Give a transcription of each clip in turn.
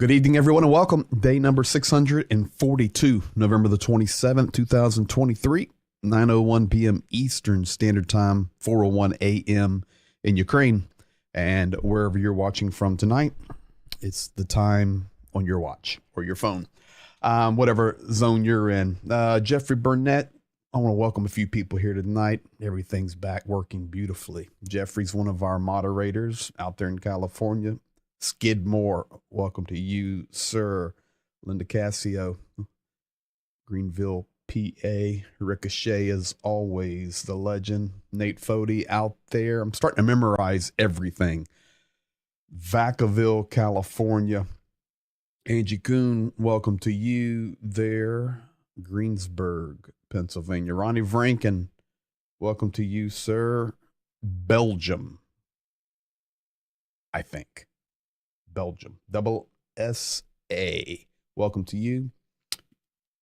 Good evening, everyone, and welcome. Day number 642, November the 27th, 2023, 9:01 p.m. Eastern Standard Time, 4:01 a.m. in Ukraine. And wherever you're watching from tonight, it's the time on your watch or your phone, whatever zone you're in. Jeffrey Burnett, I want to welcome a few people here tonight. Everything's back working beautifully. Jeffrey's one of our moderators out there in California. Skidmore, welcome to you, sir. Linda Cassio, Greenville, PA. Ricochet, as always, the legend. Nate Fody out there. I'm starting to memorize everything. Vacaville, California. Angie Kuhn, welcome to you there. Greensburg, Pennsylvania. Ronnie Vranken, welcome to you, sir. Belgium, I think. Belgium. Double S-A. Welcome to you.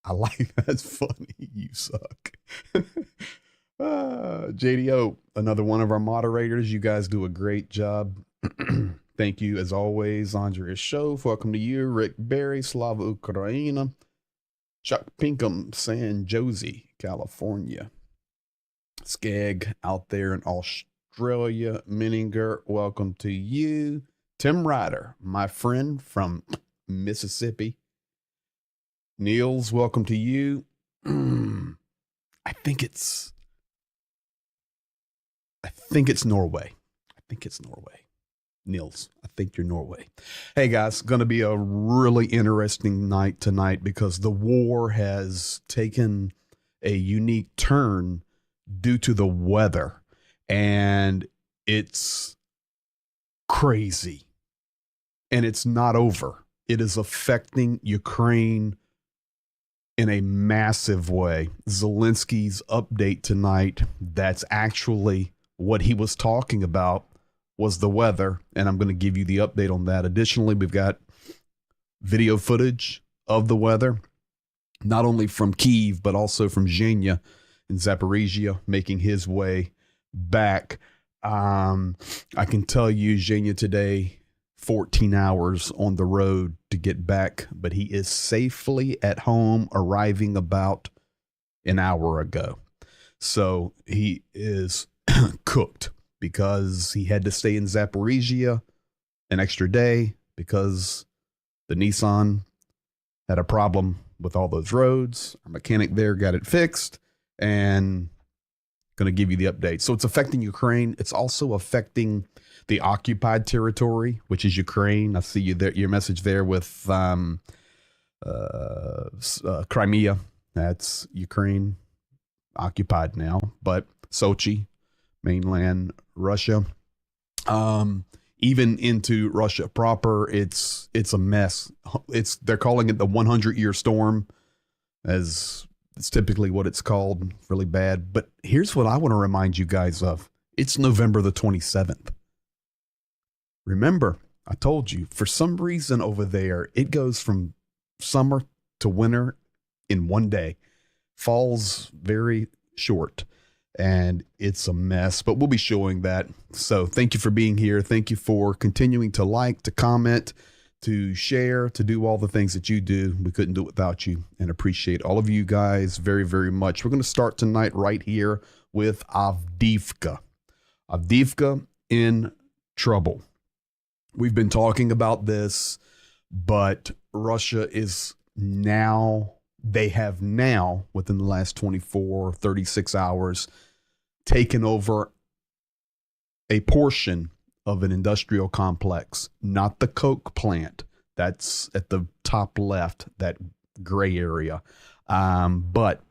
I like that's funny. You suck. JDO, another one of our moderators. You guys do a great job. Thank you, as always. Andrea Shove, welcome to you. Rick Berry, Slava Ukraina. Chuck Pinkham, San Jose, California. Skeg out there in Australia. Menninger, welcome to you. Tim Ryder, my friend from Mississippi. Niels, welcome to you. I think it's Norway. Niels, I think you're Norway. Hey guys, going to be a really interesting night tonight because the war has taken a unique turn due to the weather, and it's crazy. And it's not over. It is affecting Ukraine in a massive way. Zelensky's update tonight, that's actually what he was talking about, was the weather. And I'm going to give you the update on that. Additionally, we've got video footage of the weather, not only from Kyiv, but also from Zhenya in Zaporizhia, making his way back. I can tell you Zhenya today, 14 hours on the road to get back, but he is safely at home, arriving about an hour ago. So he is cooked because he had to stay in Zaporizhia an extra day because the Nissan had a problem with all those roads. Our mechanic there got it fixed, and going to give you the update. So it's affecting Ukraine. It's also affecting the occupied territory, which is Ukraine. I see you there, your message there with Crimea. That's Ukraine, occupied now. But Sochi, mainland Russia, even into Russia proper, it's a mess. They're calling it the 100-year storm, as it's typically what it's called. Really bad. But here's what I want to remind you guys of. It's November the 27th. Remember, I told you, for some reason over there, it goes from summer to winter in one day. Fall's very short, and it's a mess, but we'll be showing that. So thank you for being here. Thank you for continuing to like, to comment, to share, to do all the things that you do. We couldn't do it without you, and appreciate all of you guys very, very much. We're going to start tonight right here with Avdiivka. Avdiivka in trouble. We've been talking about this, but Russia is now, they have now, within the last 24, 36 hours, taken over a portion of an industrial complex, not the Coke plant. That's at the top left, that gray area. But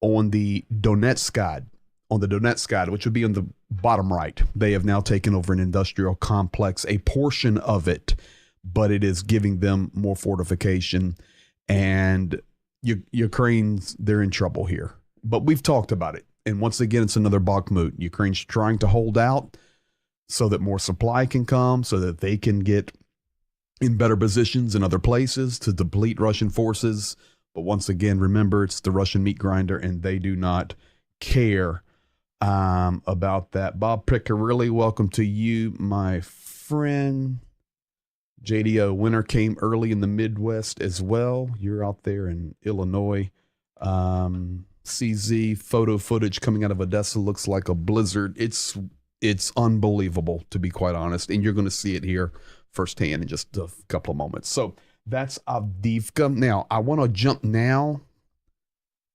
on the Donetsk side, which would be on the bottom right, they have now taken over an industrial complex, a portion of it, but it is giving them more fortification. And Ukraine's, they're in trouble here. But we've talked about it. And once again, it's another Bakhmut. Ukraine's trying to hold out so that more supply can come, so that they can get in better positions in other places to deplete Russian forces. But once again, remember, it's the Russian meat grinder, and they do not care about that. Bob Piccarilli, welcome to you, my friend. JDO, winter came early in the Midwest as well. You're out there in Illinois. CZ photo footage coming out of Odessa looks like a blizzard. It's unbelievable, to be quite honest. And you're going to see it here firsthand in just a couple of moments. So that's Avdiivka. Now, I want to jump now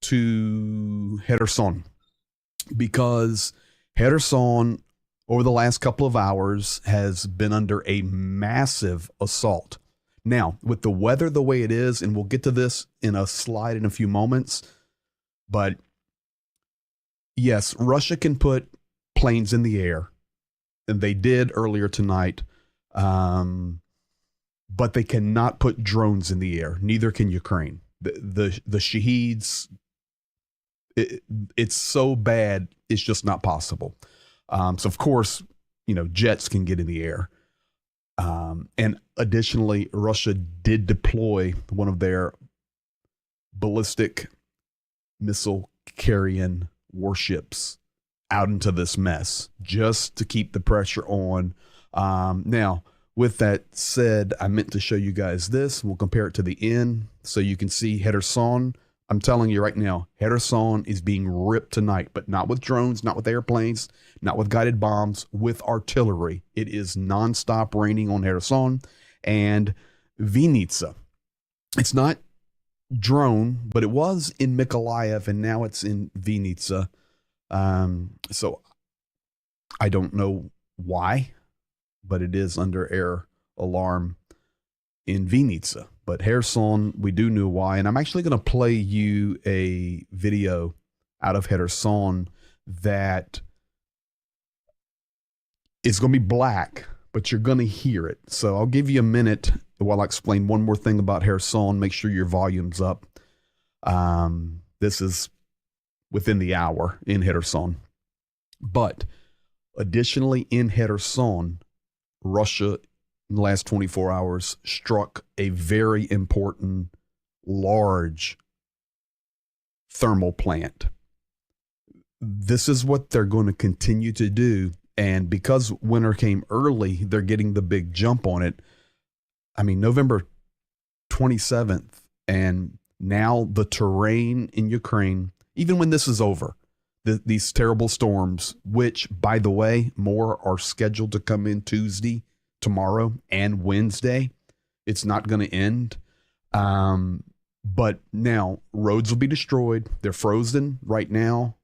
to Kherson, because Kherson over the last couple of hours has been under a massive assault. Now, with the weather the way it is, and we'll get to this in a slide in a few moments, but yes, Russia can put planes in the air, and they did earlier tonight, but they cannot put drones in the air. Neither can Ukraine. The Shaheeds, it's so bad, it's just not possible. So of course, jets can get in the air. And additionally, Russia did deploy one of their ballistic missile carrying warships out into this mess just to keep the pressure on. Now, with that said, I meant to show you guys this. We'll compare it to the end so you can see Kherson. I'm telling you right now, Kherson is being ripped tonight, but not with drones, not with airplanes, not with guided bombs, with artillery. It is nonstop raining on Kherson and Vinnytsia. It's not drone, but it was in Mykolaiv, and now it's in Vinnytsia. So I don't know why, but it is under air alarm in Vinnytsia. But Kherson, we do know why. And I'm actually going to play you a video out of Kherson that is going to be black, but you're going to hear it. So I'll give you a minute while I explain one more thing about Kherson. Make sure your volume's up. This is within the hour in Kherson. But additionally, in Kherson, Russia in the last 24 hours struck a very important, large thermal plant. This is what they're going to continue to do. And because winter came early, they're getting the big jump on it. I mean, November 27th, and now the terrain in Ukraine, even when this is over, these terrible storms, which, by the way, more are scheduled to come in Tuesday, tomorrow, and Wednesday. It's not going to end. But now roads will be destroyed. They're frozen right now.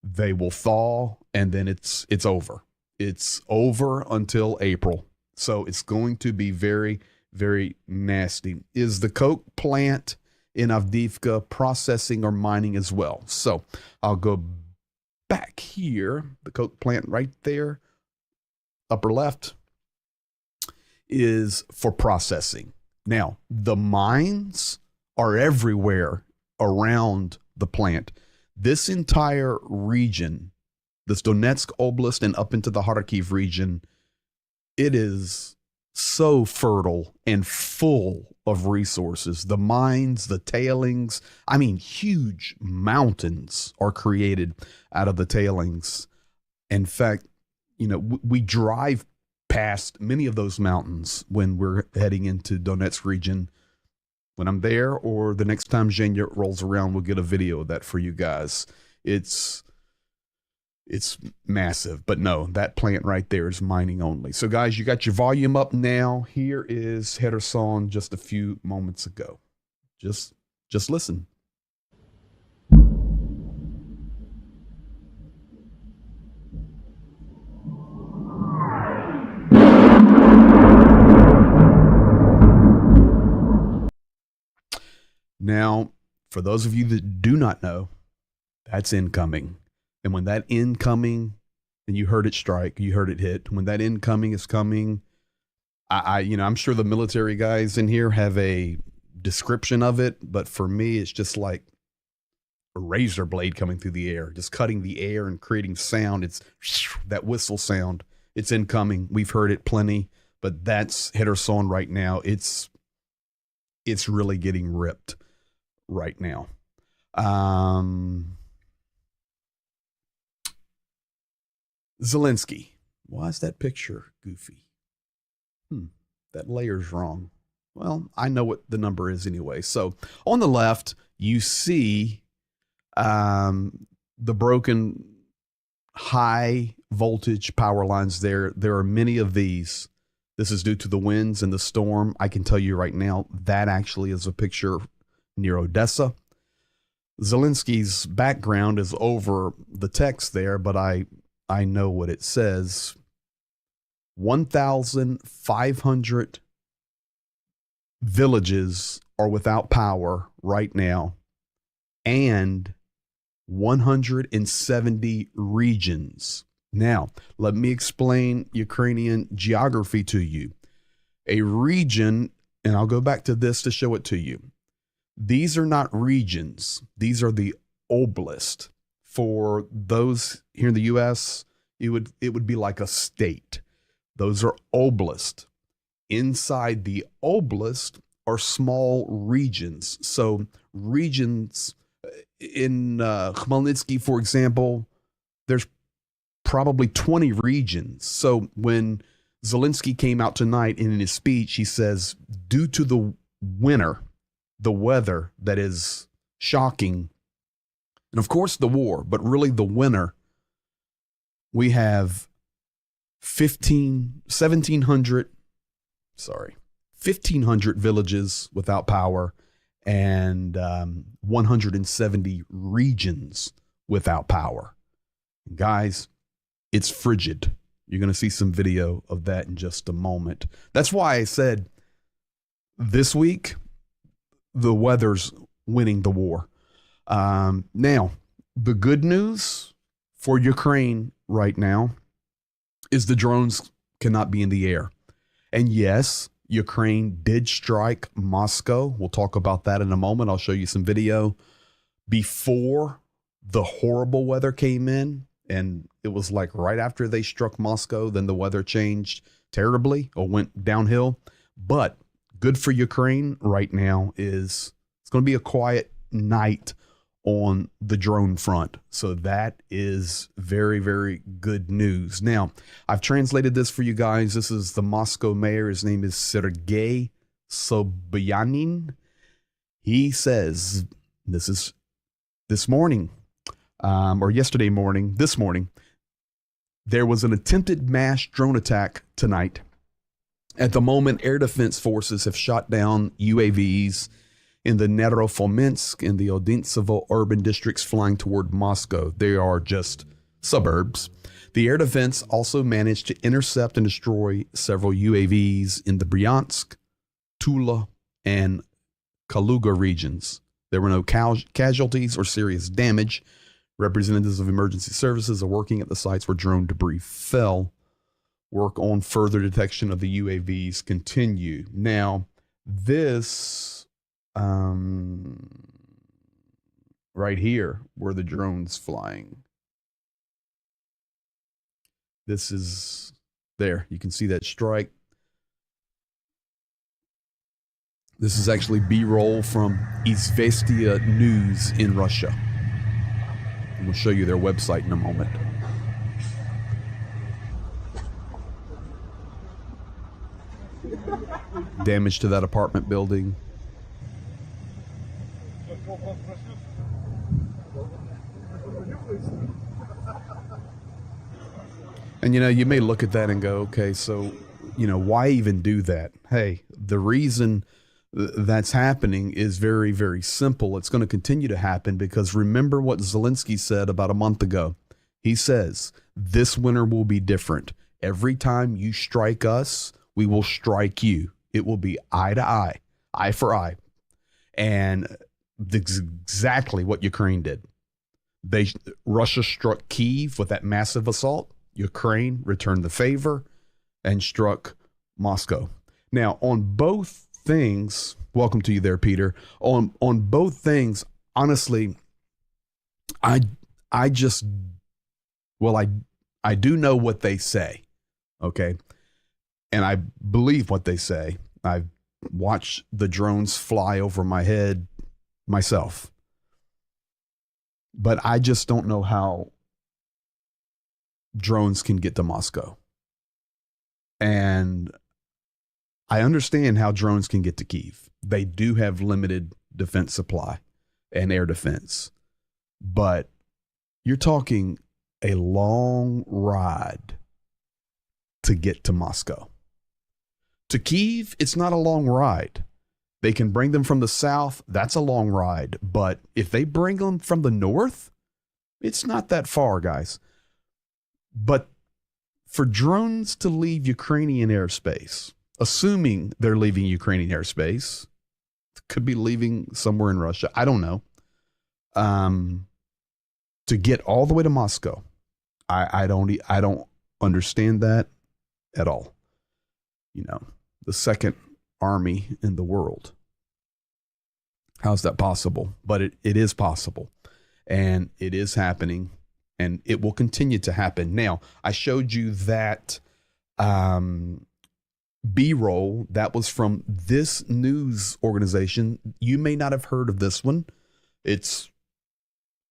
They will thaw, and then it's over. It's over until April. So it's going to be very, very nasty. Is the coke plant in Avdiivka processing or mining as well? So I'll go back here. The coke plant right there, upper left, is for processing. Now, the mines are everywhere around the plant. This entire region, this Donetsk Oblast and up into the Kharkiv region, it is so fertile and full of resources. The mines, the tailings, I mean, huge mountains are created out of the tailings. In fact, we drive past many of those mountains when we're heading into Donetsk region. When I'm there, or the next time Zhenya rolls around, we'll get a video of that for you guys. It's massive, but no, that plant right there is mining only. So guys, you got your volume up now. Here is Kherson just a few moments ago. Just listen. Now, for those of you that do not know, that's incoming. And when that incoming, and you heard it strike, you heard it hit, when that incoming is coming, I'm sure the military guys in here have a description of it, but for me, it's just like a razor blade coming through the air, just cutting the air and creating sound. It's that whistle sound. It's incoming. We've heard it plenty, but that's Kherson right now. It's really getting ripped right now. Zelensky. Why is that picture goofy? That layer's wrong. Well, I know what the number is anyway. So on the left, you see the broken high voltage power lines there. There are many of these. This is due to the winds and the storm. I can tell you right now, that actually is a picture near Odessa. Zelensky's background is over the text there, but I know what it says. 1,500 villages are without power right now, and 170 regions. Now, let me explain Ukrainian geography to you. A region, and I'll go back to this to show it to you. These are not regions. These are the oblast. For those here in the U.S., it would be like a state. Those are oblast. Inside the oblast are small regions. So regions in Khmelnytsky, for example, there's probably 20 regions. So when Zelensky came out tonight and in his speech, he says, due to the winter, the weather that is shocking, and of course the war, but really the winter, we have 1,500 villages without power and 170 regions without power. Guys, it's frigid. You're going to see some video of that in just a moment. That's why I said this week, the weather's winning the war. Now, the good news for Ukraine right now is the drones cannot be in the air. And yes, Ukraine did strike Moscow. We'll talk about that in a moment. I'll show you some video before the horrible weather came in. And it was like right after they struck Moscow, then the weather changed terribly or went downhill. But good for Ukraine right now is it's going to be a quiet night on the drone front. So that is very, very good news. Now, I've translated this for you guys. This is the Moscow mayor. His name is Sergei Sobyanin. He says, this is this morning, or yesterday morning, this morning, there was an attempted mass drone attack tonight. At the moment, air defense forces have shot down UAVs in the Nerofominsk and the Odintsevo urban districts flying toward Moscow. They are just suburbs. The air defense also managed to intercept and destroy several UAVs in the Bryansk, Tula, and Kaluga regions. There were no casualties or serious damage. Representatives of emergency services are working at the sites where drone debris fell. Work on further detection of the UAVs continue. Now, this right here, where the drone's flying. This is there. You can see that strike. This is actually B-roll from Izvestia News in Russia. And we'll show you their website in a moment. Damage to that apartment building. And, you know, you may look at that and go, okay, so, you know, why even do that? Hey, the reason that's happening is very, very simple. It's going to continue to happen because remember what Zelensky said about a month ago. He says, this winter will be different. Every time you strike us, we will strike you. It will be eye to eye, eye for eye. And that's exactly what Ukraine did. Russia struck Kyiv with that massive assault. Ukraine returned the favor and struck Moscow. Now, on both things, welcome to you there, Peter. On both things, honestly, I do know what they say, okay? And I believe what they say. I've watched the drones fly over my head myself. But I just don't know how drones can get to Moscow. And I understand how drones can get to Kyiv. They do have limited defense supply and air defense, but you're talking a long ride to get to Moscow. To Kyiv, it's not a long ride. They can bring them from the south. That's a long ride. But if they bring them from the north, it's not that far, guys. But for drones to leave Ukrainian airspace, assuming they're leaving Ukrainian airspace, could be leaving somewhere in Russia. I don't know. To get all the way to Moscow, I don't understand that at all. You know, the second army in the world. How's that possible? But it is possible, and it is happening, and it will continue to happen. Now, I showed you that B-roll that was from this news organization. You may not have heard of this one.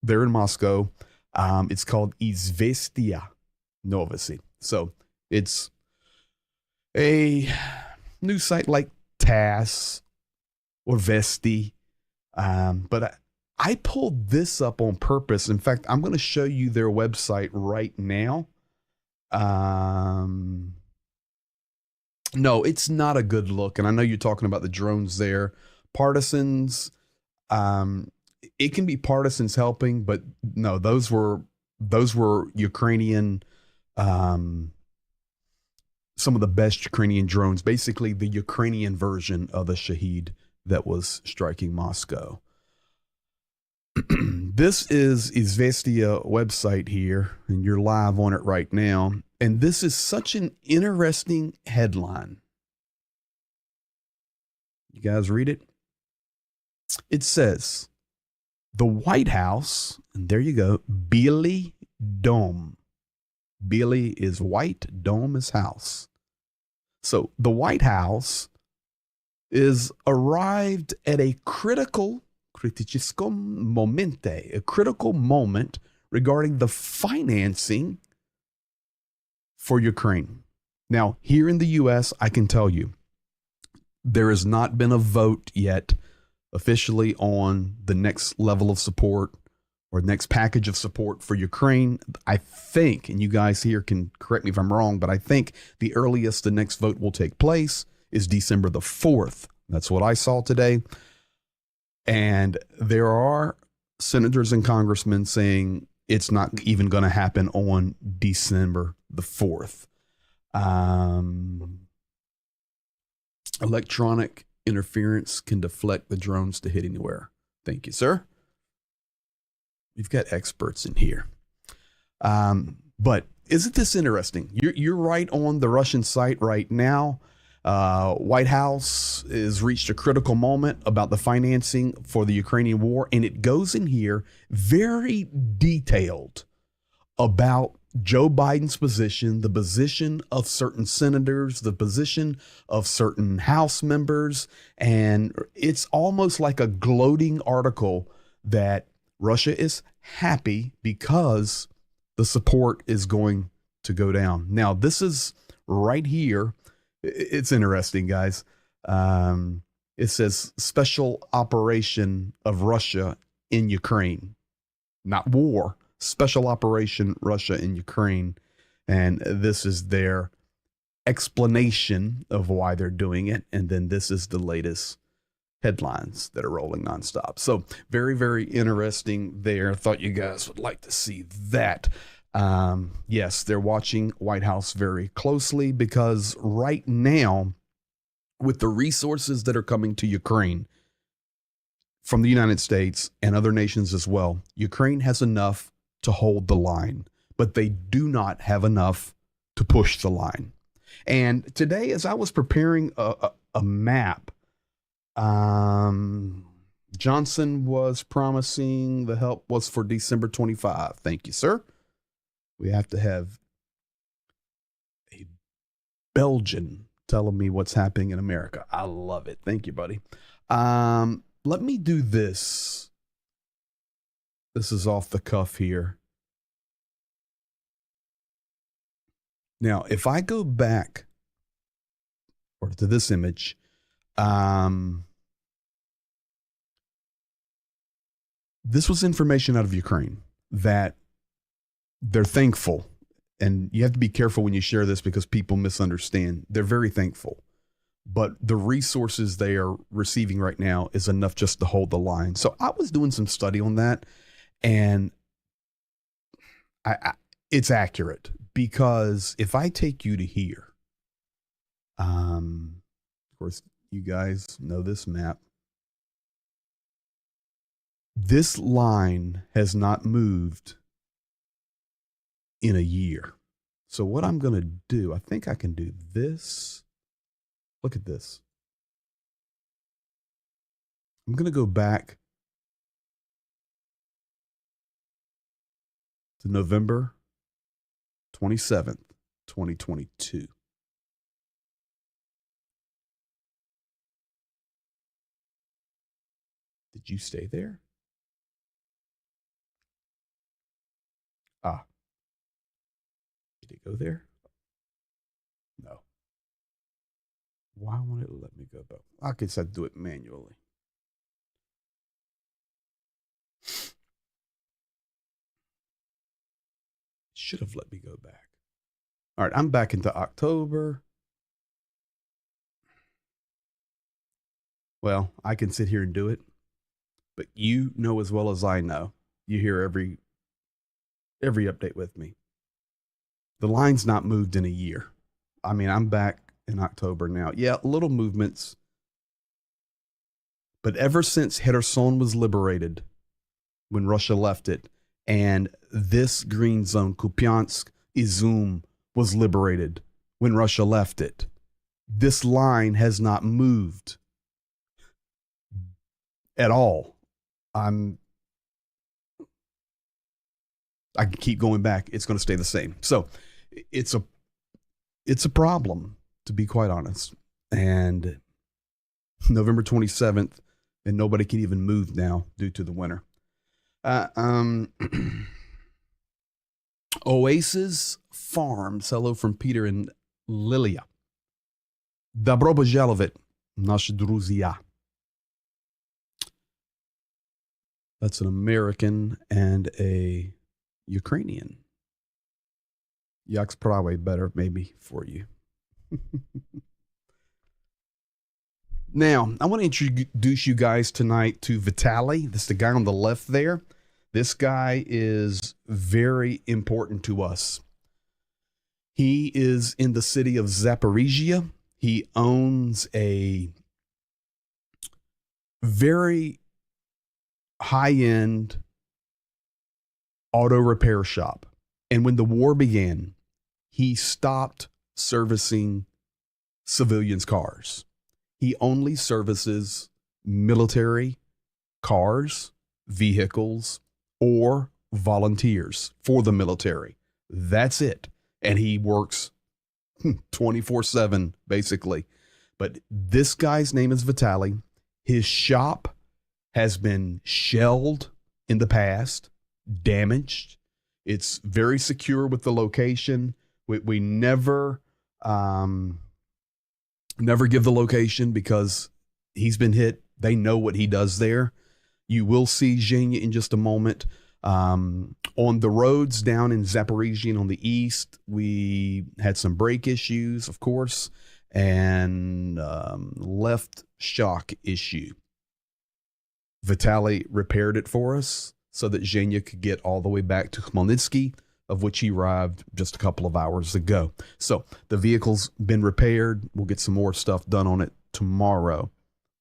They're in Moscow. It's called Izvestia Novosti. So it's a news site like TASS or Vesti. But I pulled this up on purpose. In fact, I'm going to show you their website right now. No, it's not a good look. And I know you're talking about the drones there. Partisans, it can be partisans helping, but no, those were Ukrainian, some of the best Ukrainian drones, basically the Ukrainian version of the Shahed that was striking Moscow. This is Izvestia website here, and you're live on it right now. And this is such an interesting headline. You guys read it? It says, the White House, and there you go, Белый дом. Белый is white, dome is house. So the White House is arrived at a critical moment regarding the financing for Ukraine. Now, here in the U.S., I can tell you, there has not been a vote yet officially on the next level of support or next package of support for Ukraine. I think, and you guys here can correct me if I'm wrong, but I think the earliest the next vote will take place is December the 4th. That's what I saw today. And there are senators and congressmen saying it's not even going to happen on December the 4th. Electronic interference can deflect the drones to hit anywhere. Thank you, sir. We've got experts in here. But isn't this interesting? You're right on the Russian site right now. White House has reached a critical moment about the financing for the Ukrainian war, and it goes in here very detailed about Joe Biden's position, the position of certain senators, the position of certain House members, and it's almost like a gloating article that Russia is happy because the support is going to go down. Now, this is right here. It's interesting, guys. It says special operation of Russia in Ukraine, not war, special operation Russia in Ukraine. And this is their explanation of why they're doing it. And then this is the latest headlines that are rolling nonstop. So very, very interesting there. Thought you guys would like to see that. Yes, they're watching White House very closely because right now, with the resources that are coming to Ukraine from the United States and other nations as well, Ukraine has enough to hold the line, but they do not have enough to push the line. And today, as I was preparing a map, Johnson was promising the help was for December 25. Thank you, sir. We have to have a Belgian telling me what's happening in America. I love it. Thank you, buddy. Let me do this. This is off the cuff here. Now, if I go back or to this image. This was information out of Ukraine that they're thankful. And you have to be careful when you share this because people misunderstand. They're very thankful. But the resources they are receiving right now is enough just to hold the line. So I was doing some study on that, and it's accurate, because if I take you to here, of course, you guys know this map. This line has not moved in a year. So what I'm going to do, I think I can do this. Look at this. I'm going to go back to November 27th, 2022. Did you stay there? Did it go there? No. Why won't it let me go back? I guess I'd do it manually. Should have let me go back. All right, I'm back into October. Well, I can sit here and do it, but you know as well as I know, you hear every update with me. The line's not moved in a year. I mean, I'm back in October now. Yeah, little movements. But ever since Kherson was liberated, when Russia left it, and this green zone, Kupiansk, Izum, was liberated when Russia left it, this line has not moved at all. I can keep going back. It's going to stay the same. So it's a problem, to be quite honest. And November 27th, and nobody can even move now due to the winter. Oasis Farms. Hello from Peter and Lilia. Добро пожаловать, наши друзья. That's an American and a Ukrainian. Yak's probably better, maybe, for you. Now, I want to introduce you guys tonight to Vitali. This is the guy on the left there. This guy is very important to us. He is in the city of Zaporizhia. He owns a very high-end auto repair shop. And when the war began, he stopped servicing civilians' cars. He only services military cars, vehicles, or volunteers for the military. That's it. And he works 24/7, basically. But this guy's name is Vitali. His shop has been shelled in the past, damaged. It's very secure with the location. We never give the location because he's been hit. They know what he does there. You will see Zhenya in just a moment. On the roads down in Zaporizhia and on the east, we had some brake issues, of course, and left shock issue. Vitali repaired it for us so that Zhenya could get all the way back to Khmelnytsky, of which he arrived just a couple of hours ago. So the vehicle's been repaired. We'll get some more stuff done on it tomorrow.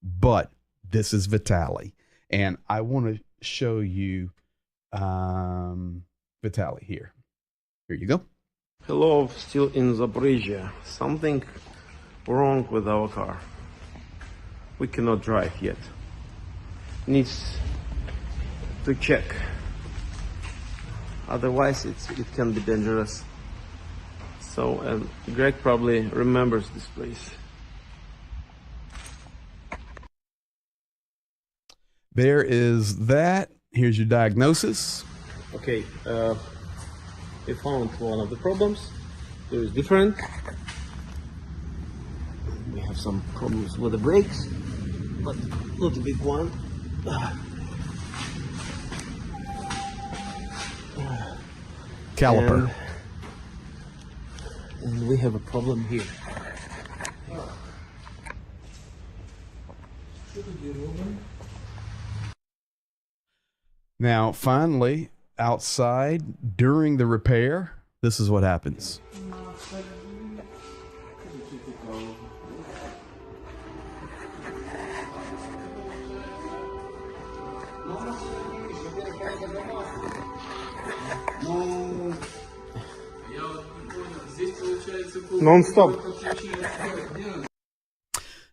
But this is Vitali. And I want to show you Vitali here. Here you go. Hello, still in Zaporizhia. Something wrong with our car. We cannot drive yet. Needs to check. Otherwise, it can be dangerous. So, Greg probably remembers this place. There is that. Here's your diagnosis. Okay, we found one of the problems. There is different. We have some problems with the brakes, but not a big one. Caliper. And we have a problem here. Now, finally, outside during the repair, this is what happens. Nonstop.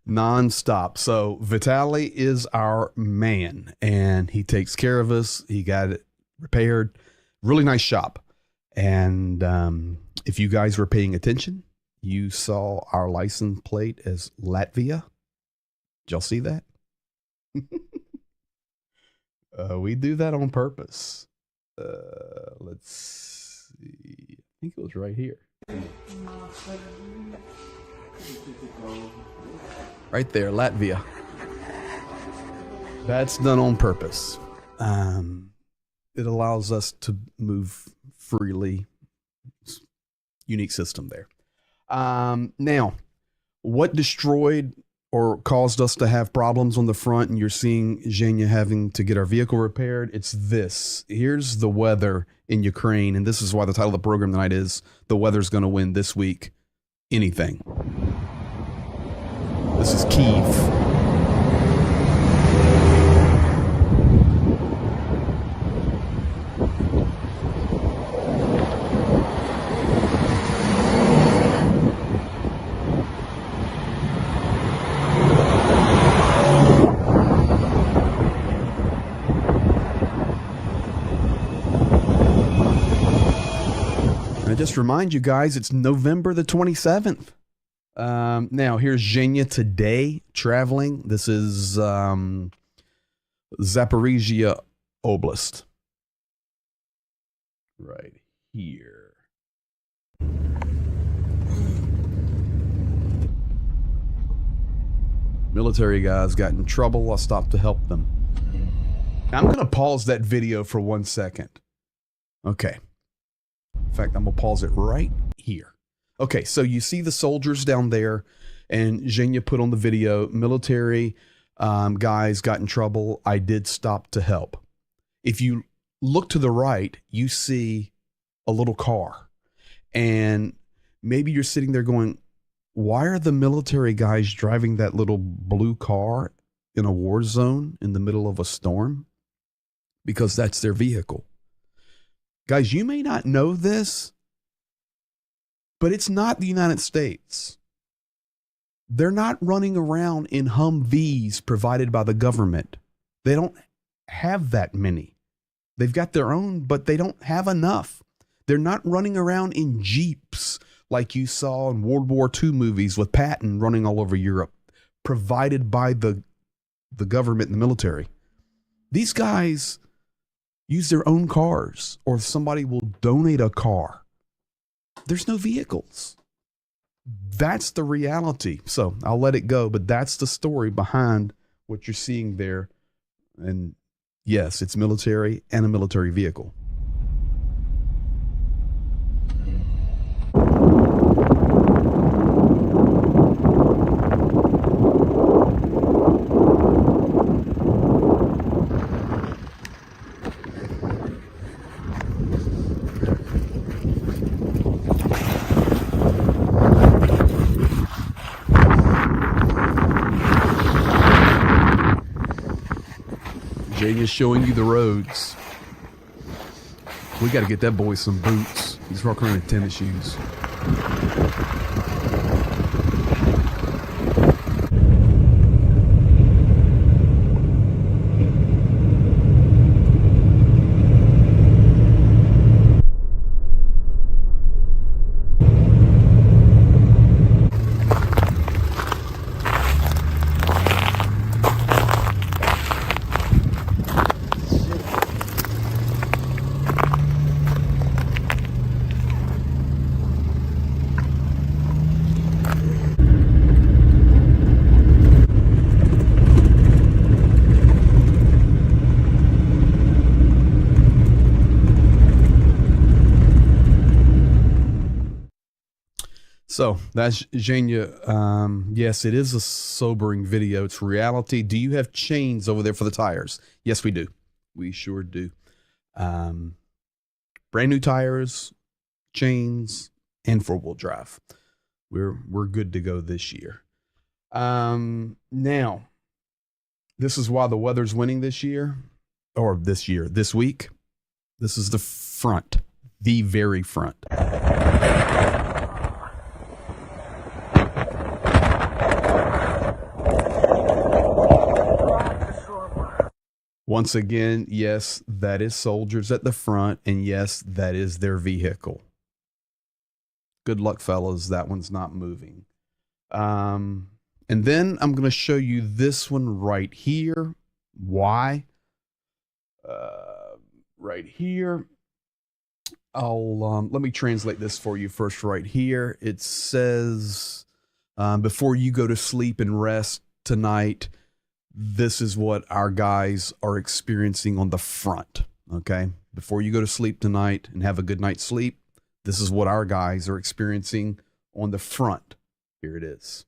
Nonstop. So Vitali is our man, and he takes care of us. He got it repaired. Really nice shop. And if you guys were paying attention, you saw our license plate as Latvia. Did y'all see that? We do that on purpose. Let's see. I think it was right here. Right there, Latvia. That's done on purpose. It allows us to move freely. Unique system there. Now, what destroyed or caused us to have problems on the front, and you're seeing Zhenya having to get our vehicle repaired? It's this. Here's the weather in Ukraine, and this is why the title of the program tonight is "The Weather's Going to Win This Week Anything." This is Kyiv. I just remind you guys, it's November the 27th. Now, here's Zhenya today traveling. This is Zaporizhia Oblast. Right here. Military guys got in trouble. I stopped to help them. Now, I'm going to pause that video for 1 second. Okay. In fact, I'm going to pause it right here. Okay, so you see the soldiers down there, and Zhenya put on the video, military guys got in trouble. I did stop to help. If you look to the right, you see a little car. And maybe you're sitting there going, why are the military guys driving that little blue car in a war zone in the middle of a storm? Because that's their vehicle. Guys, you may not know this, but it's not the United States. They're not running around in Humvees provided by the government. They don't have that many. They've got their own, but they don't have enough. They're not running around in Jeeps like you saw in World War II movies with Patton running all over Europe, provided by the government and the military. These guys use their own cars, or somebody will donate a car. There's no vehicles. That's the reality. So I'll let it go, but that's the story behind what you're seeing there. And yes, it's military and a military vehicle. Jay is showing you the roads. We got to get that boy some boots. He's walking around in tennis shoes. So that's Zhenya. Yes, it is a sobering video. It's reality. Do you have chains over there for the tires? Yes, we do. We sure do. Brand new tires, chains, and 4-wheel drive. We're good to go this year. Now, this is why the weather's winning this year, or this week. This is the front, the very front. Once again, yes, that is soldiers at the front, and yes, that is their vehicle. Good luck, fellas. That one's not moving. And then I'm going to show you this one right here. Why? Right here. Let me translate this for you first. Right here, it says, before you go to sleep and rest tonight, this is what our guys are experiencing on the front. Okay, before you go to sleep tonight and have a good night's sleep, this is what our guys are experiencing on the front. Here it is.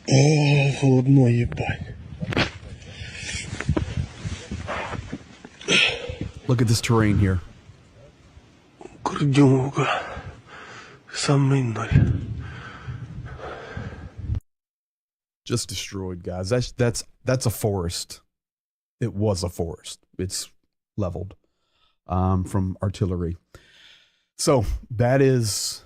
О, холодно, ебать. Look at this terrain here. Курдюмуга. Самый ноль. Just destroyed, guys. That's a forest. It was a forest. It's leveled from artillery. So that is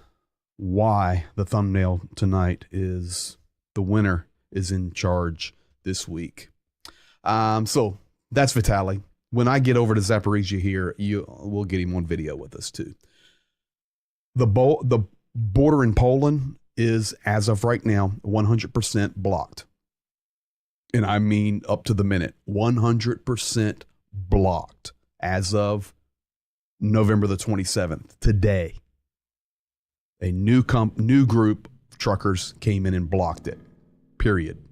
why the thumbnail tonight is the winner is in charge this week. So that's Vitali. When I get over to Zaporizhia here, we'll get him on video with us too. The border in Poland is, as of right now, 100% blocked. And I mean up to the minute, 100% blocked as of November the 27th, today. A new group of truckers came in and blocked it, period.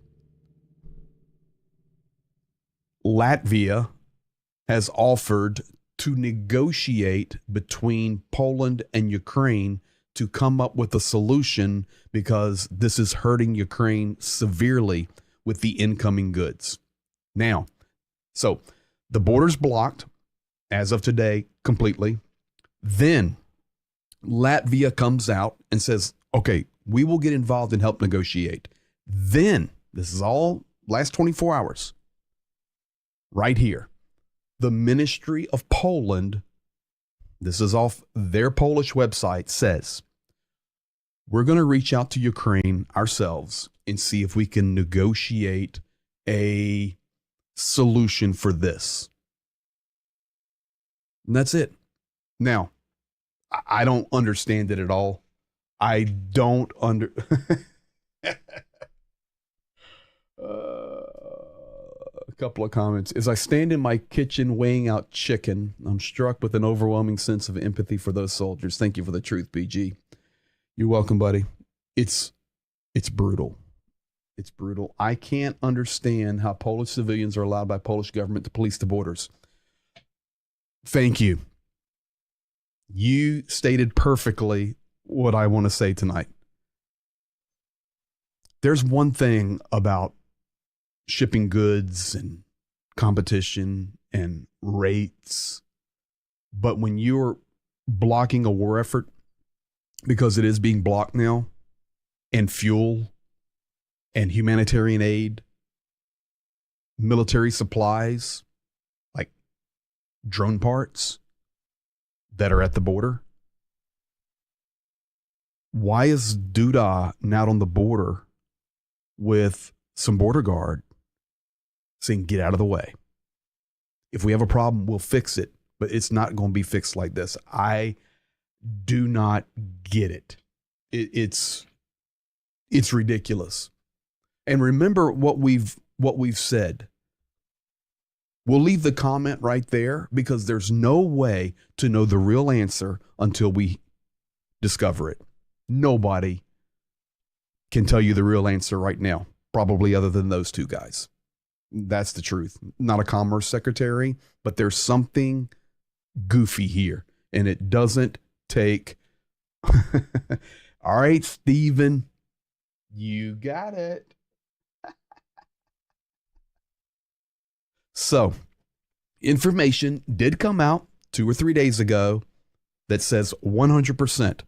Latvia has offered to negotiate between Poland and Ukraine to come up with a solution because this is hurting Ukraine severely with the incoming goods. Now, so the border's blocked as of today completely. Then Latvia comes out and says, okay, we will get involved and help negotiate. Then, this is all last 24 hours, right here. The Ministry of Poland, this is off their Polish website, says, we're going to reach out to Ukraine ourselves and see if we can negotiate a solution for this. And that's it. Now, I don't understand it at all. I don't a couple of comments. As I stand in my kitchen weighing out chicken, I'm struck with an overwhelming sense of empathy for those soldiers. Thank you for the truth, BG. You're welcome, buddy. It's brutal. It's brutal. I can't understand how Polish civilians are allowed by Polish government to police the borders. Thank you. You stated perfectly what I want to say tonight. There's one thing about shipping goods and competition and rates, but when you're blocking a war effort, because it is being blocked now, and fuel and humanitarian aid, military supplies like drone parts that are at the border. Why is Duda not on the border with some border guard saying, get out of the way? If we have a problem, we'll fix it, but it's not going to be fixed like this. I do not get it. It's ridiculous. And remember what we've said. We'll leave the comment right there because there's no way to know the real answer until we discover it. Nobody can tell you the real answer right now, probably other than those two guys. That's the truth. Not a commerce secretary, but there's something goofy here, and it doesn't take. All right, Stephen, you got it. So, information did come out 2 or 3 days ago that says 100%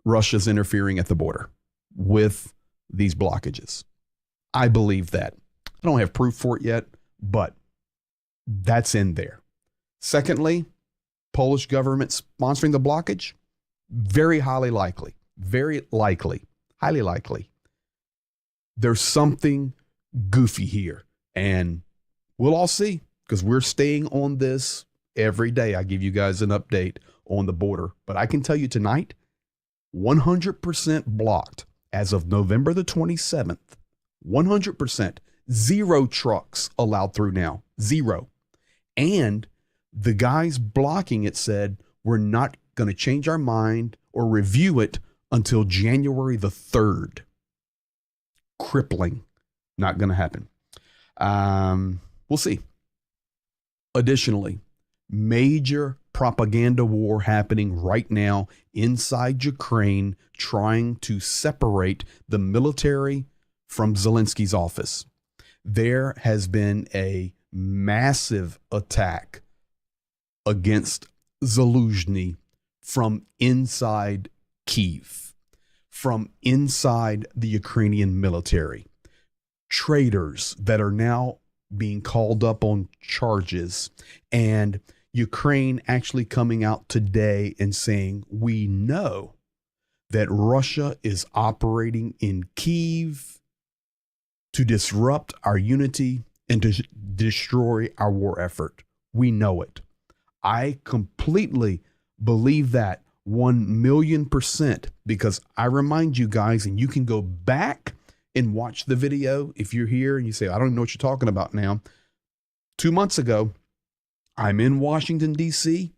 Russia's interfering at the border with these blockages. I believe that. I don't have proof for it yet, but that's in there. Secondly, Polish government sponsoring the blockage, very highly likely. Highly likely. There's something goofy here, and we'll all see, because we're staying on this every day. I give you guys an update on the border, but I can tell you tonight, 100% blocked as of November the 27th. 100%. 0 trucks allowed through now. 0. And the guys blocking it said, we're not going to change our mind or review it until January the 3rd. Crippling. Not going to happen. We'll see. Additionally, major propaganda war happening right now inside Ukraine, trying to separate the military from Zelensky's office. There has been a massive attack against Zaluzhny from inside Kyiv, from inside the Ukrainian military. Traitors that are now being called up on charges, and Ukraine actually coming out today and saying, we know that Russia is operating in Kyiv to disrupt our unity and to destroy our war effort. We know it. I completely believe that 1,000,000%, because I remind you guys, and you can go back and watch the video if you're here and you say, I don't know what you're talking about now. 2 months ago, I'm in Washington, D.C.,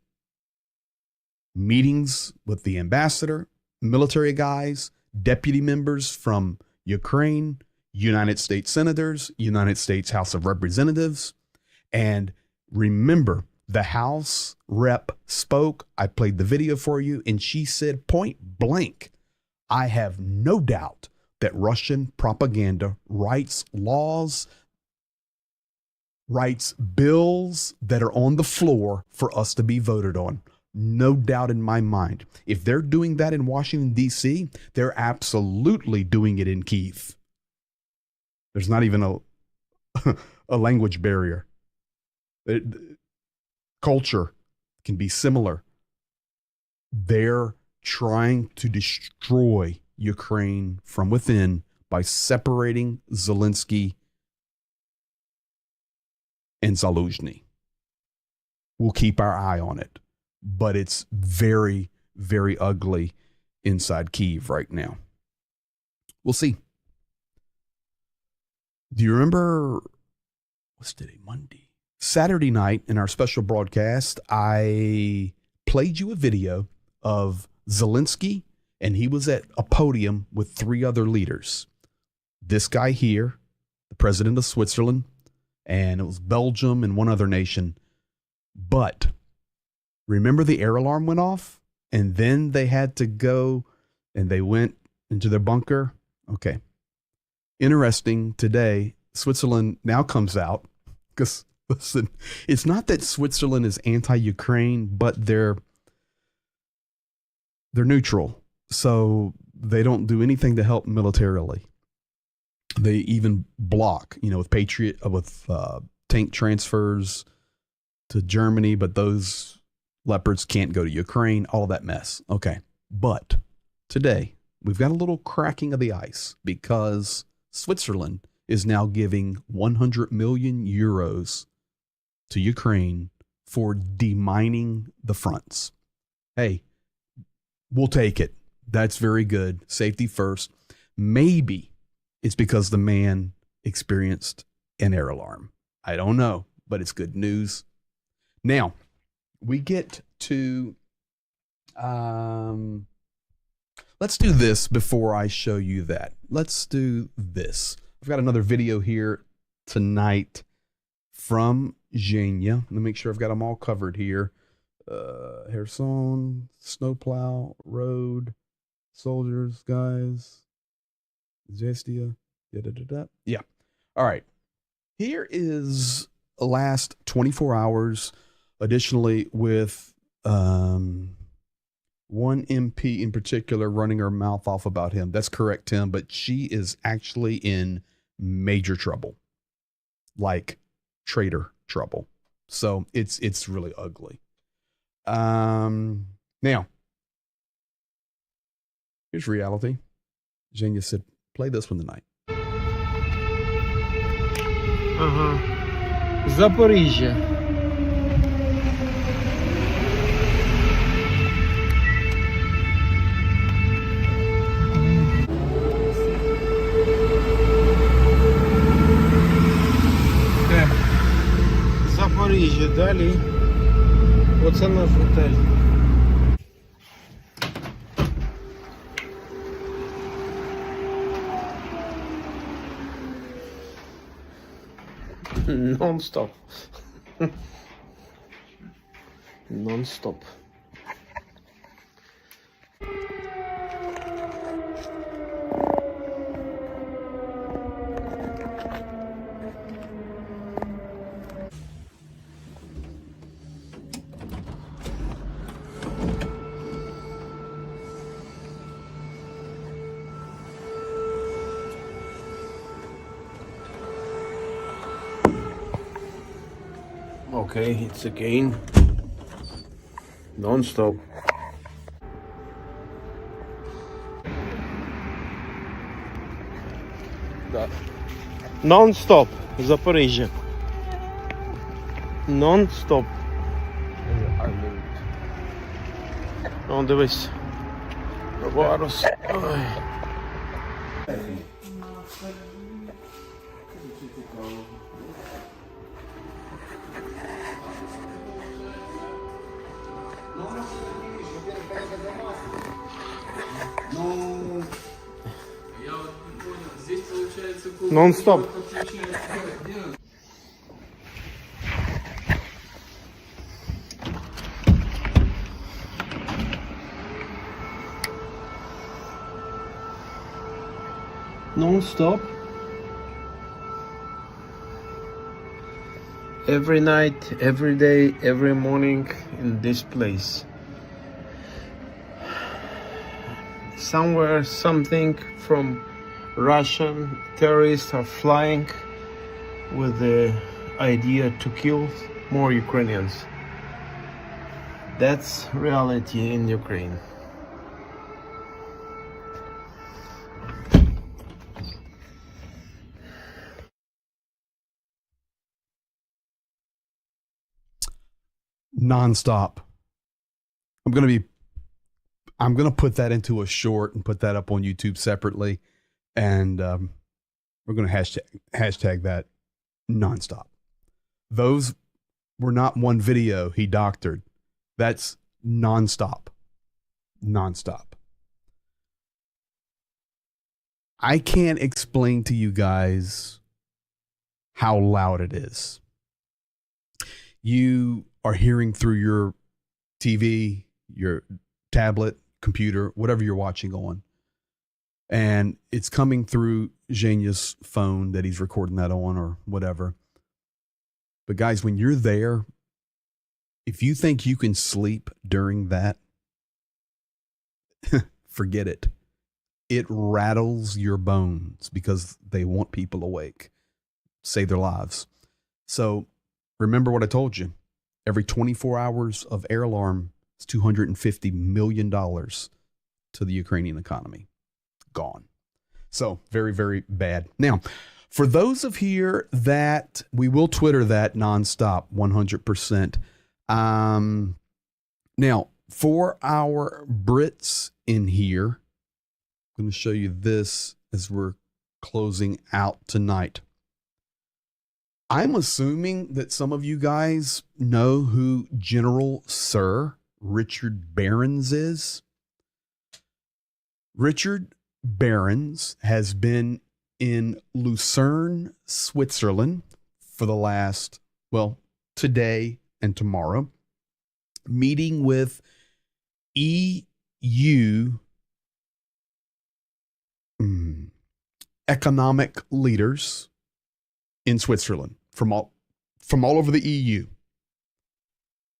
meetings with the ambassador, military guys, deputy members from Ukraine, United States senators, United States House of Representatives. And remember, the House rep spoke. I played the video for you, and she said point blank, I have no doubt that Russian propaganda writes laws, writes bills that are on the floor for us to be voted on. No doubt in my mind. If they're doing that in Washington, D.C., they're absolutely doing it in Kyiv. There's not even a language barrier. Culture can be similar. They're trying to destroy Ukraine from within by separating Zelensky and Zaluzhny. We'll keep our eye on it, but it's very, very ugly inside Kyiv right now. We'll see. Do you remember, what's today, Monday? Saturday night in our special broadcast, I played you a video of Zelensky, and he was at a podium with 3 other leaders. This guy here, the president of Switzerland, and it was Belgium and one other nation. But remember the air alarm went off, and then they had to go, and they went into their bunker? Okay. Interesting, today, Switzerland now comes out, because, listen, it's not that Switzerland is anti-Ukraine, but they're neutral. So they don't do anything to help militarily. They even block, with with tank transfers to Germany, but those Leopards can't go to Ukraine, all that mess. Okay. But today we've got a little cracking of the ice, because Switzerland is now giving 100 million euros to Ukraine for demining the fronts. Hey, we'll take it. That's very good. Safety first. Maybe it's because the man experienced an air alarm. I don't know, but it's good news. Now, we get to, let's do this before I show you that. Let's do this. I've got another video here tonight from Zhenya. Let me make sure I've got them all covered here. Kherson, snowplow, road, soldiers, guys, Zestia. Yeah. All right. Here is the last 24 hours. Additionally, with one MP in particular running her mouth off about him. That's correct, Tim, but she is actually in major trouble. Like traitor trouble. So it's really ugly. Now, here's reality. Zhenya said, play this one tonight. Ага. Запоріжжя. Запоріжжя далі. Оце наш готель. Nonstop. Nonstop. Okay, it's again Nonstop. Да. Nonstop, Запоріжжя. Nonstop. О, дивись. Варус. Ой. Nonstop. Nonstop. Every night, every day, every morning in this place. Somewhere something from Russian terrorists are flying with the idea to kill more Ukrainians. That's reality in Ukraine. Nonstop. I'm going to put that into a short and put that up on YouTube separately. And we're going to hashtag that nonstop. Those were not one video he doctored. That's nonstop. Nonstop. I can't explain to you guys how loud it is. You are hearing through your TV, your tablet, computer, whatever you're watching on. And it's coming through Zhenya's phone that he's recording that on or whatever. But guys, when you're there, if you think you can sleep during that, forget it. It rattles your bones because they want people awake, save their lives. So remember what I told you. Every 24 hours of air alarm is $250 million to the Ukrainian economy. Gone. So very, very bad. Now, for those of here that we will Twitter that nonstop 100%. Now, for our Brits in here, I'm going to show you this as we're closing out tonight. I'm assuming that some of you guys know who General Sir Richard Behrens is. Richard Behrens has been in Lucerne, Switzerland for the last well, today and tomorrow, meeting with EU economic leaders in Switzerland from all over the EU.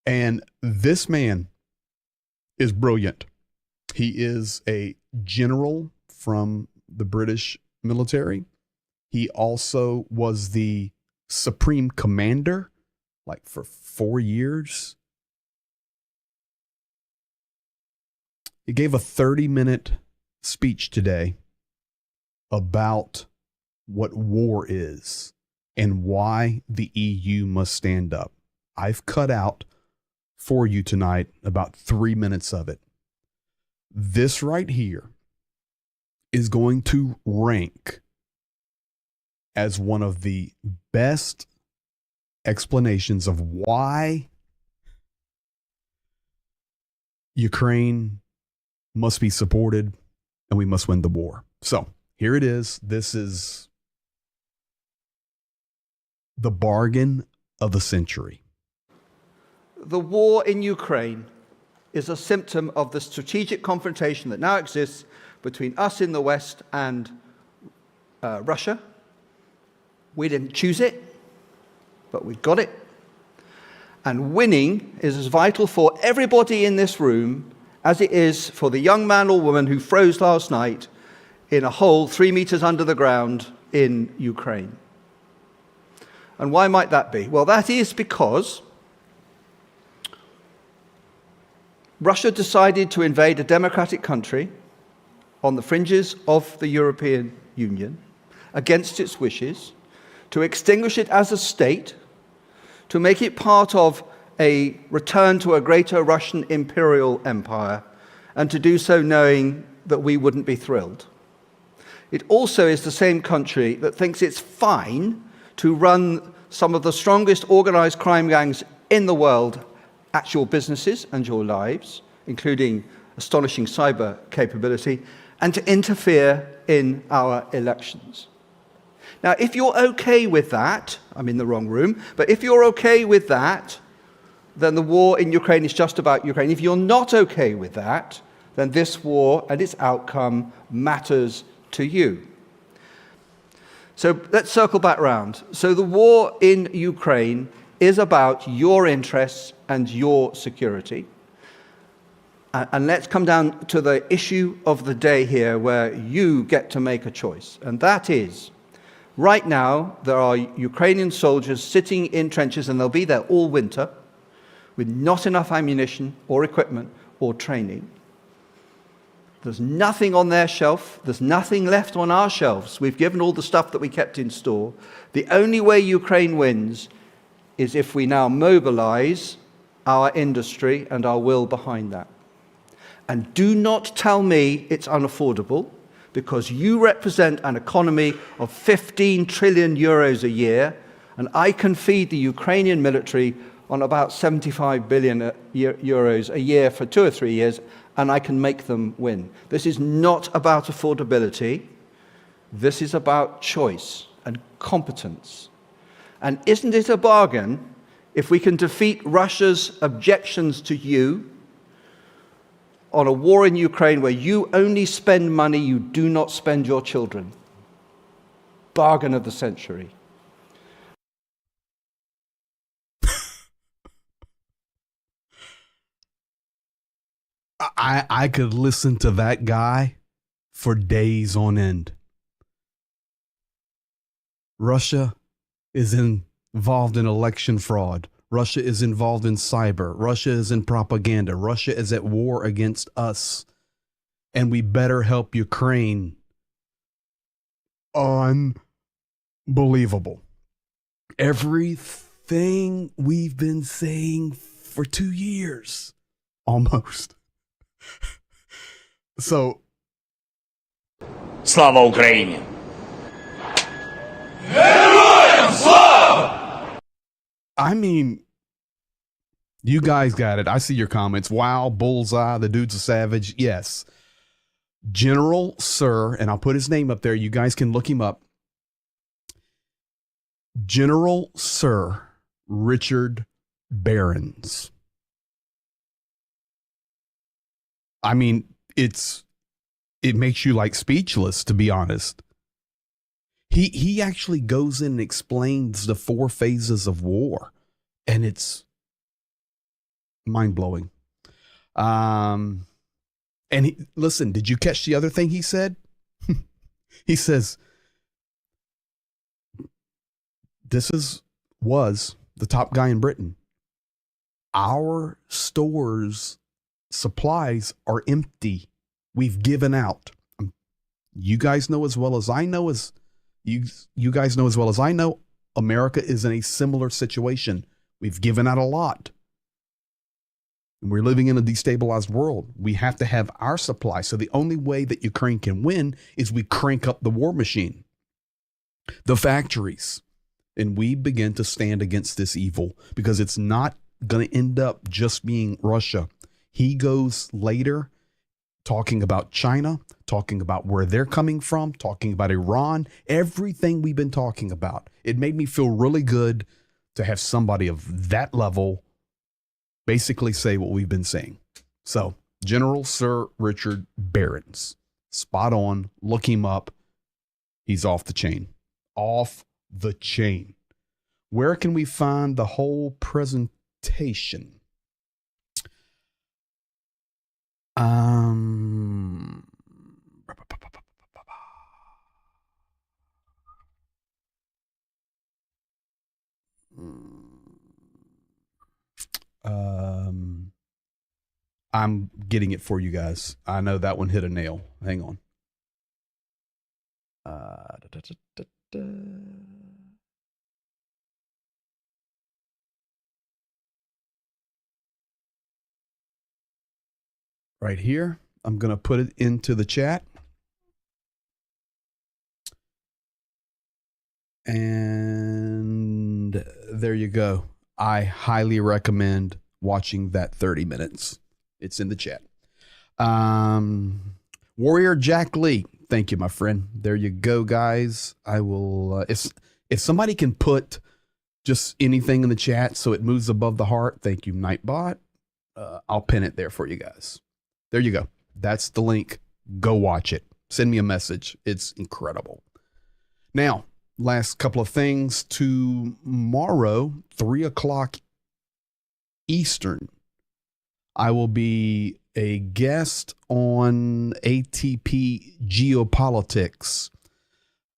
And this man is brilliant. He is a general from the British military. He also was the supreme commander, like for 4 years. He gave a 30-minute speech today about what war is and why the EU must stand up. I've cut out for you tonight about 3 minutes of it. This right here is going to rank as one of the best explanations of why Ukraine must be supported and we must win the war. So here it is. This is the bargain of the century. The war in Ukraine is a symptom of the strategic confrontation that now exists between us in the West and Russia. We didn't choose it, but we got it. And winning is as vital for everybody in this room as it is for the young man or woman who froze last night in a hole 3 meters under the ground in Ukraine. And why might that be? Well, that is because Russia decided to invade a democratic country on the fringes of the European Union against its wishes, to extinguish it as a state, to make it part of a return to a greater Russian imperial empire, and to do so knowing that we wouldn't be thrilled. It also is the same country that thinks it's fine to run some of the strongest organized crime gangs in the world at your businesses and your lives, including astonishing cyber capability, and to interfere in our elections. Now, if you're okay with that, I'm in the wrong room, but if you're okay with that, then the war in Ukraine is just about Ukraine. If you're not okay with that, then this war and its outcome matters to you. So let's circle back round. So the war in Ukraine is about your interests and your security. And let's come down to the issue of the day here, where you get to make a choice. And that is, right now, there are Ukrainian soldiers sitting in trenches, and they'll be there all winter, with not enough ammunition or equipment or training. There's nothing on their shelf. There's nothing left on our shelves. We've given all the stuff that we kept in store. The only way Ukraine wins is if we now mobilize our industry and our will behind that. And do not tell me it's unaffordable, because you represent an economy of 15 trillion euros a year, and I can feed the Ukrainian military on about 75 billion euros a year for 2 or 3 years, and I can make them win. This is not about affordability. This is about choice and competence. And isn't it a bargain if we can defeat Russia's objections to you on a war in Ukraine where you only spend money, you do not spend your children? Bargain of the century. I could listen to that guy for days on end. Russia is involved in election fraud. Russia is involved in cyber. Russia is in propaganda. Russia is at war against us. And we better help Ukraine. Unbelievable. Everything we've been saying for 2 years, almost. So, Слава Україні! I mean, you guys got it. I see your comments. Wow, bullseye. The dude's a savage. Yes. General Sir, and I'll put his name up there. You guys can look him up. General Sir Richard Barons. I mean, it makes you like speechless, to be honest. He actually goes in and explains the 4 phases of war, and it's mind-blowing. And listen, did you catch the other thing he said? He says, was the top guy in Britain. Our stores, supplies are empty. We've given out. You guys know as well as I know you guys know as well as I know, America is in a similar situation. We've given out a lot. And we're living in a destabilized world. We have to have our supply. So the only way that Ukraine can win is we crank up the war machine, the factories, and we begin to stand against this evil, because it's not going to end up just being Russia. He goes later talking about China, talking about where they're coming from, talking about Iran, everything we've been talking about. It made me feel really good to have somebody of that level basically say what we've been saying. So, General Sir Richard Barons, spot on. Look him up. He's off the chain. Off the chain. Where can we find the whole presentation? I'm getting it for you guys. I know that one hit a nail. Hang on. Right here. I'm going to put it into the chat. And there you go. I highly recommend watching that 30 minutes. It's in the chat. Warrior Jack Lee. Thank you, my friend. There you go, guys. I will, if somebody can put just anything in the chat so it moves above the heart. Thank you, Nightbot. I'll pin it there for you guys. There you go. That's the link. Go watch it. Send me a message. It's incredible. Now, last couple of things. Tomorrow, 3 o'clock Eastern, I will be a guest on ATP Geo Politics.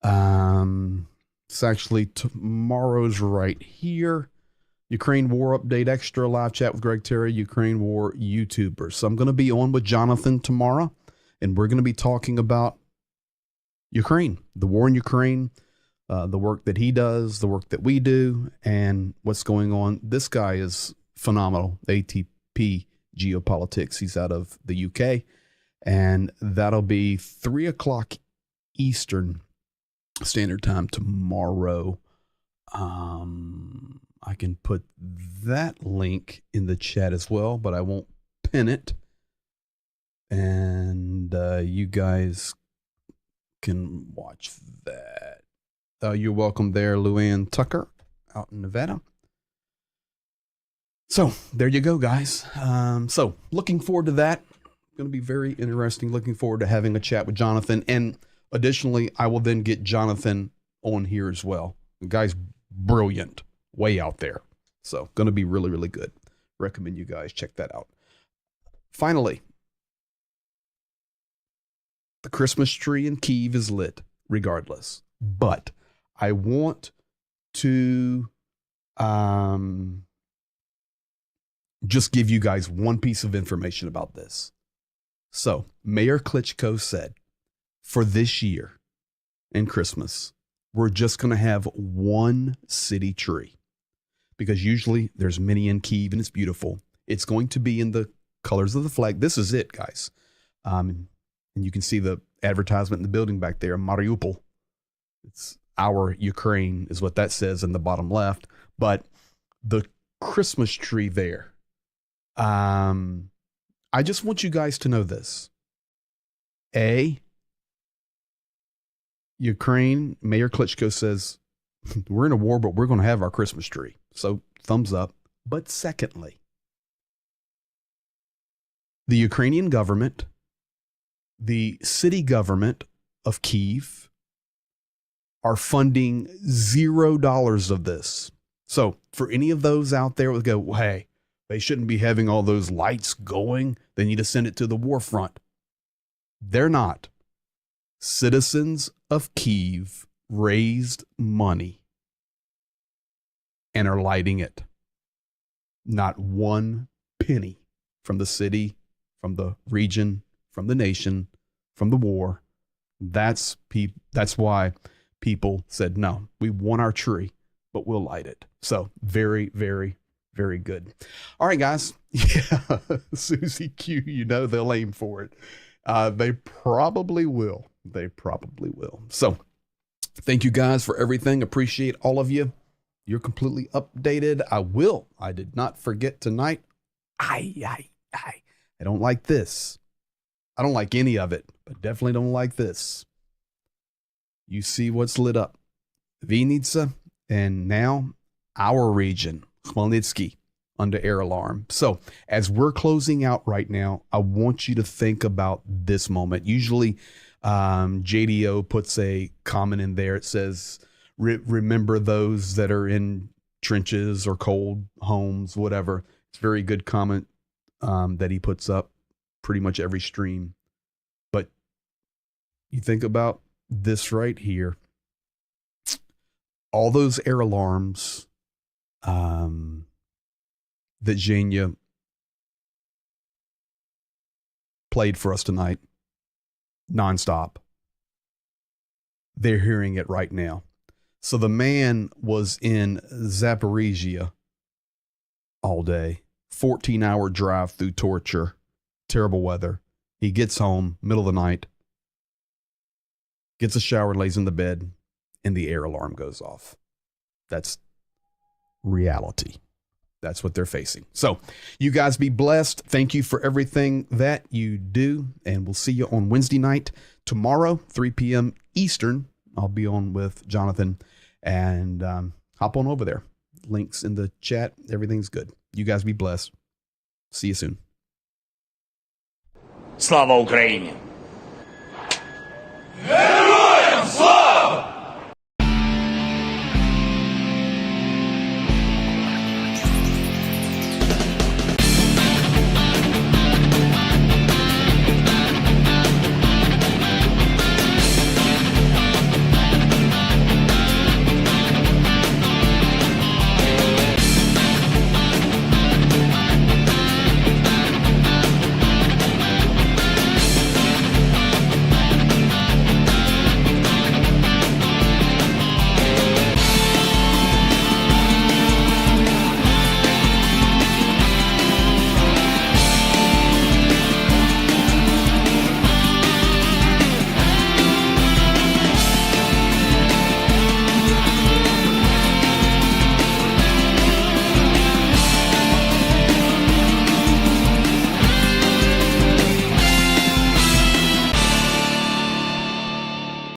It's actually tomorrow's right here. Ukraine War Update Extra live chat with Greg Terry, Ukraine War YouTuber. So I'm going to be on with Jonathan tomorrow, and we're going to be talking about Ukraine, the war in Ukraine, the work that he does, the work that we do, and what's going on. This guy is phenomenal. ATP Geo Politics. He's out of the UK, and that'll be 3 o'clock Eastern Standard Time tomorrow. I can put that link in the chat as well, but I won't pin it. And you guys can watch that. You're welcome there, Luann Tucker, out in Nevada. So there you go, guys. So looking forward to that. Going to be very interesting. Looking forward to having a chat with Jonathan. And additionally, I will then get Jonathan on here as well. The guy's brilliant, way out there. So going to be really, really good. Recommend you guys check that out. Finally, the Christmas tree in Kyiv is lit regardless. But I want to just give you guys one piece of information about this. So Mayor Klitschko said, for this year and Christmas, we're just going to have one city tree, because usually there's many in Kyiv and it's beautiful. It's going to be in the colors of the flag. This is it, guys. And you can see the advertisement in the building back there, Mariupol. It's our Ukraine is what that says in the bottom left. But the Christmas tree there, I just want you guys to know this. Ukraine, Mayor Klitschko says, we're in a war, but we're going to have our Christmas tree. So thumbs up. But secondly, the Ukrainian government, the city government of Kyiv, are funding $0 of this. So for any of those out there who go, well, hey, they shouldn't be having all those lights going, they need to send it to the war front. They're not. Citizens of Kyiv raised money and are lighting it. Not one penny from the city, from the region, from the nation, from the war. That's why people said, no, we want our tree, but we'll light it. So very, very, very good. All right, guys. Yeah, Susie Q, you know they'll aim for it. They probably will. They probably will. So thank you guys for everything. Appreciate all of you. You're completely updated. I did not forget tonight. I don't like this. I don't like any of it, but definitely don't like this. You see what's lit up. Vinica, and now our region, Khmelnytsky, under air alarm. So as we're closing out right now, I want you to think about this moment. Usually JDO puts a comment in there. It says, remember those that are in trenches or cold homes, whatever. It's a very good comment that he puts up pretty much every stream. But you think about this right here. All those air alarms that Zhenya played for us tonight, nonstop. They're hearing it right now. So the man was in Zaporizhia all day, 14-hour drive through torture, terrible weather. He gets home, middle of the night, gets a shower, lays in the bed, and the air alarm goes off. That's reality. That's what they're facing. So you guys be blessed. Thank you for everything that you do. And we'll see you on Wednesday night. Tomorrow, 3 p.m. Eastern, I'll be on with Jonathan. And hop on over there. Links in the chat. Everything's good. You guys be blessed. See you soon. Слава Україні!